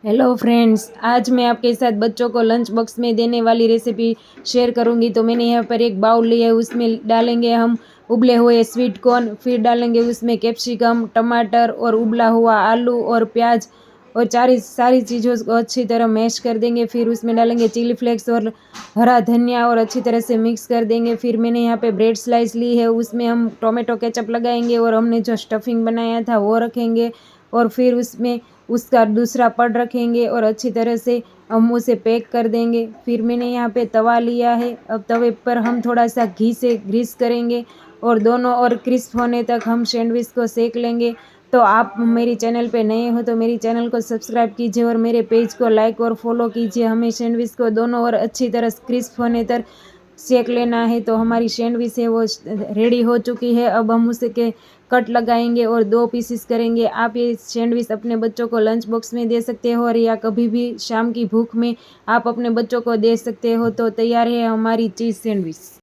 Hello friends, आज मैं आपके साथ बच्चों को लंच बॉक्स में देने वाली रेसिपी शेयर करूंगी। तो मैंने यहाँ पर एक बाउल लिया है, उसमें डालेंगे हम उबले हुए स्वीट कॉर्न, फिर डालेंगे उसमें कैप्सिकम, टमाटर और उबला हुआ आलू और प्याज और सारी चीज़ों को अच्छी तरह मैश कर देंगे। फिर उसमें डालेंगे चिली फ्लेक्स और हरा धनिया और अच्छी तरह से मिक्स कर देंगे। फिर मैंने यहाँ पे ब्रेड स्लाइस ली है, उसमें हम टोमेटो केचप लगाएंगे और हमने जो स्टफिंग बनाया था वो रखेंगे और फिर उसमें उसका दूसरा पड़ रखेंगे और अच्छी तरह से हम उसे पैक कर देंगे। फिर मैंने यहाँ पे तवा लिया है, अब तवे पर हम थोड़ा सा घी से ग्रीस करेंगे और दोनों ओर क्रिस्प होने तक हम सैंडविच को सेक लेंगे। तो आप मेरी चैनल पे नए हो तो मेरी चैनल को सब्सक्राइब कीजिए और मेरे पेज को लाइक और फॉलो कीजिए। हमें सैंडविच को दोनों ओर अच्छी तरह क्रिस्प होने तक सेक लेना है। तो हमारी सैंडविच है वो रेडी हो चुकी है। अब हम उसे के कट लगाएंगे और 2 पीसेस करेंगे। आप ये सैंडविच अपने बच्चों को लंच बॉक्स में दे सकते हो और या कभी भी शाम की भूख में आप अपने बच्चों को दे सकते हो। तो तैयार है हमारी चीज़ सैंडविच।